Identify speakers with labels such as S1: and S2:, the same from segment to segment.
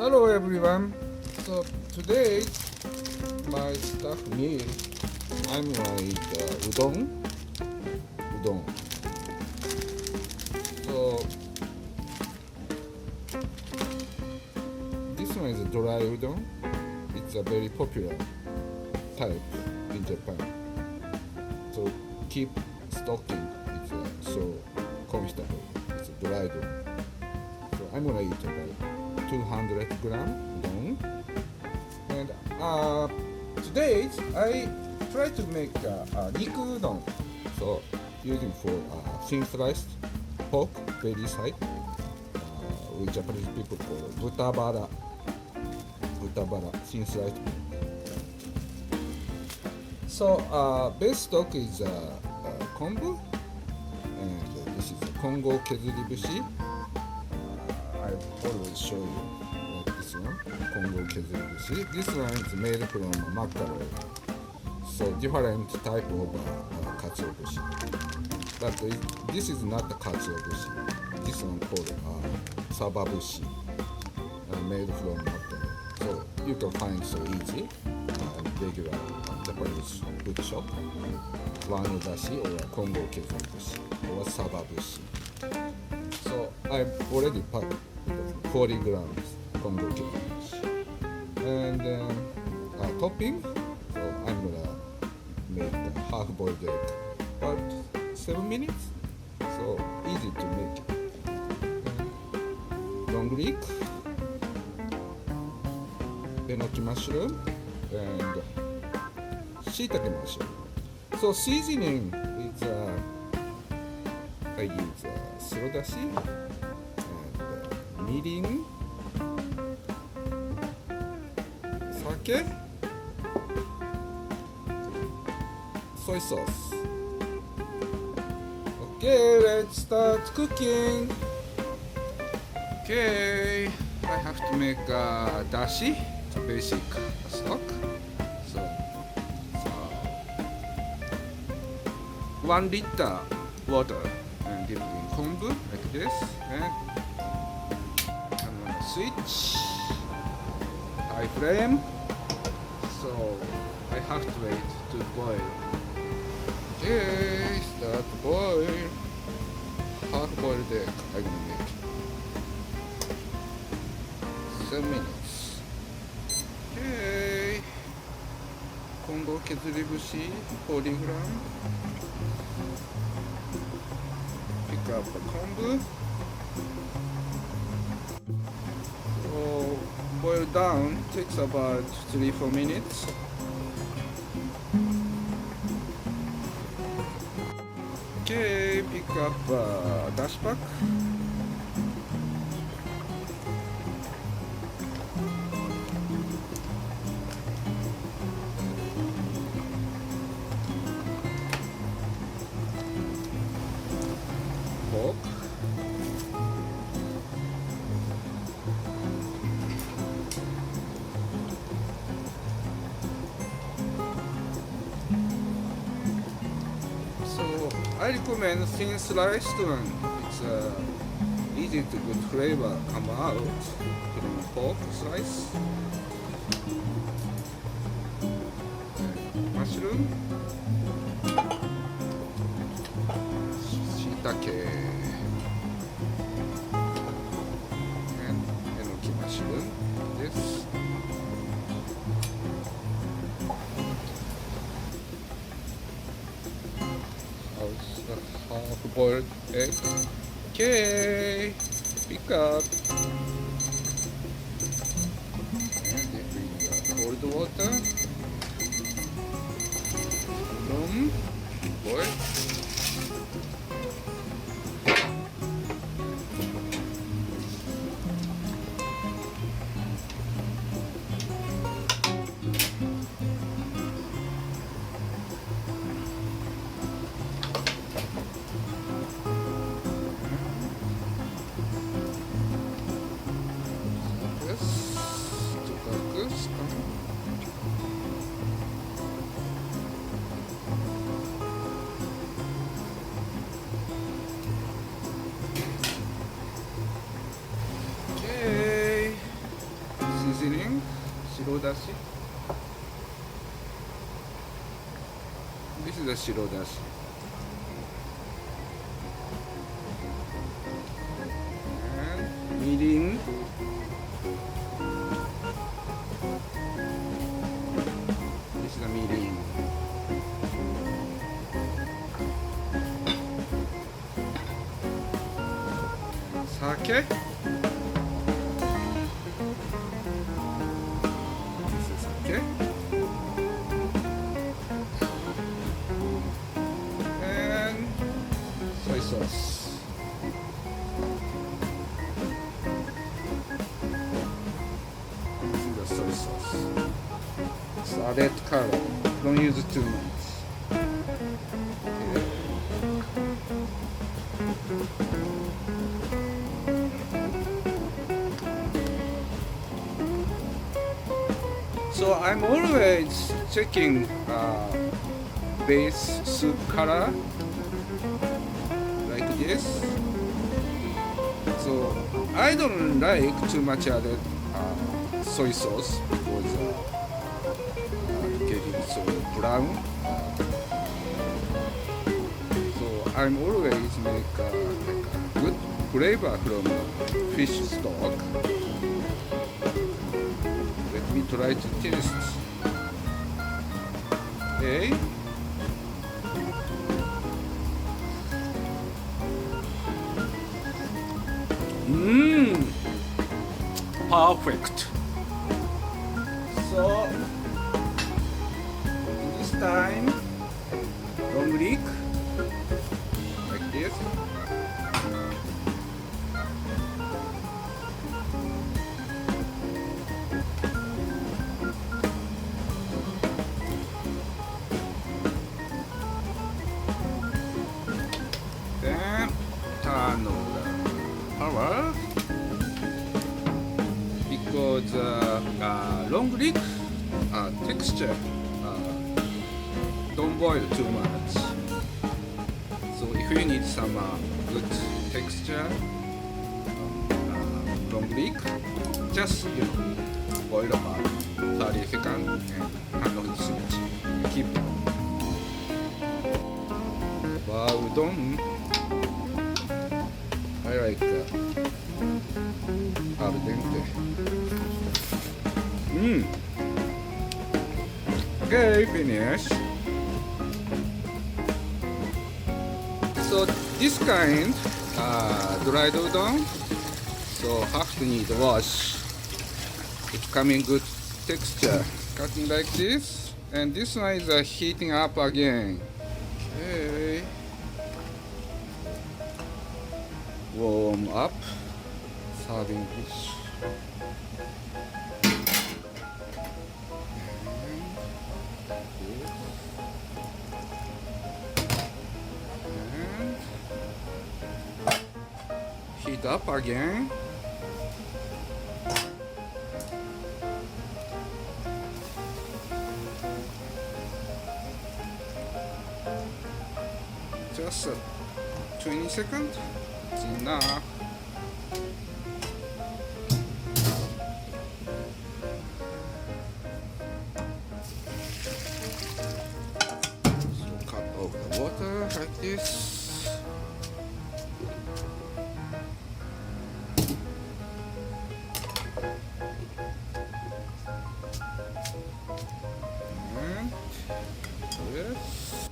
S1: Hello everyone. So today my staff meal I'm gonna eat udon. So this one is a dry udon. It's a very popular type in Japan. So keep stocking. It's so comfortable. It's a dry udon. So I'm gonna eat about 200-gram udon. And today I try to make Niku udon. So using for thin sliced pork, belly side, which Japanese people call豚バラ, thin sliced pork. So base stock is kombu, and this is Kongo kezuribushi. I always show you like this one, Kongo kezuribushi. This one is made from mackerel, so different type of katsuobushi. But this is not the katsuobushi. This one called sababushi, made from mackerel. So you can find so easy regular Japanese food shop. Wano-dashi or Kongo kezuribushi or sababushi. So I've already packed 40 grams Kongo kezuribushi. And topping, so I'm gonna make a half-boiled egg. About 7 minutes, so easy to make it. Long leek, enoki mushroom, and shiitake mushroom. So seasoning is I use surodashi and mirin, sake, soy sauce. Okay, let's start cooking. Okay, I have to make dashi, the basic stock. So 1 liter water and dip in kombu like this. And I'm gonna switch high flame. So I have to wait to boil. Okay, start to boil. Half-boiled egg I'm gonna make. 7 minutes. Okay. Kongo kezuribushi 40 gram. Pick up the kombu. So boil down. Takes about 3-4 minutes. Okay, pick up dashi pack. Pork. I recommend thin sliced one. It's easy to good flavor come out from pork slice. Mushroom, shiitake, and enoki mushroom. This. Half-boiled egg. Okay, pick up. And then bring cold water. Boil. だし。This is the 白だし。みりん。This is the みりん。酒。Soy sauce. This is the soy sauce. It's a red color. Don't use too much. Okay. So I'm always checking base soup color. This. So I don't like too much added soy sauce because getting so brown. So I'm always make like a good flavor from fish stock. Let me try to taste. Okay. Perfect. So this time long leek like this. Then turn on the power. Because long leek texture don't boil too much. So if you need some good texture, long leek, just boil about 30 seconds and hand on the switch. Keep it. Udon. I like al dente. Okay, finish. So this kind dried udon, so have to need wash. It's coming good texture, cutting like this, and this one is heating up again. Okay, warm up, serving dish. Heat up again. Just 20 seconds. It's enough. So cut off the water like this. Yes.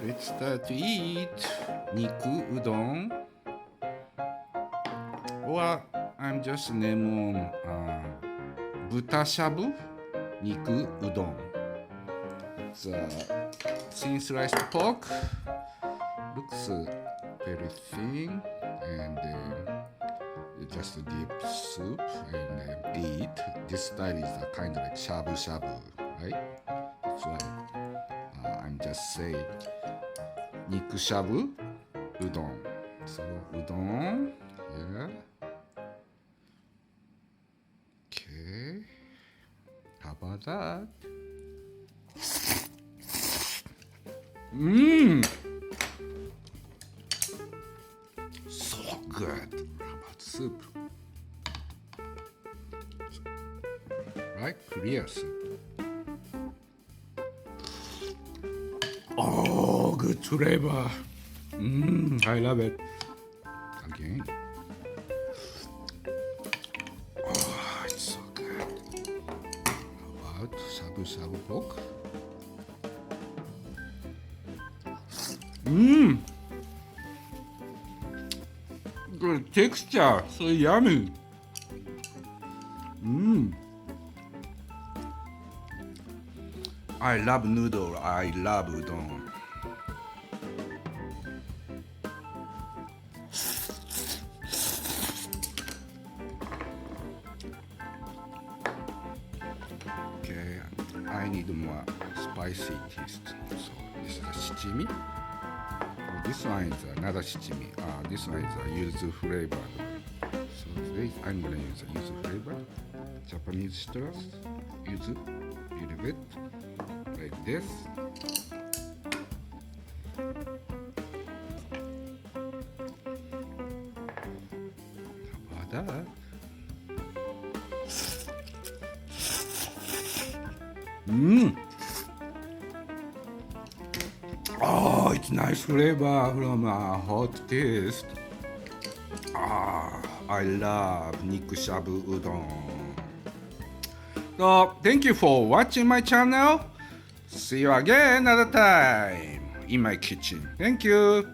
S1: Let's start to eat Niku udon. Or I'm just name豚しゃぶ Niku udon. It's thin sliced pork. Looks very thin and just deep soup and eat. This style is kind of like shabu-shabu, right? That's why I'm just saying Nikuしゃぶうどん. So udon, yeah. Okay. How about that? So good. How about soup? Right? Clear soup. Oh, good flavor. I love it. Again. Oh, it's so good. How about shabu-shabu pork? Good texture, so yummy. I love noodle. I love udon. Okay, I need more spicy taste. So this is the shichimi. This one is another shichimi. This one is a yuzu flavored. So today I'm gonna use a yuzu flavored Japanese citrus yuzu, a little bit like this. How about that? Oh, it's nice flavor from a hot taste. I love Nikuしゃぶうどん. So, thank you for watching my channel. See you again another time in my kitchen. Thank you.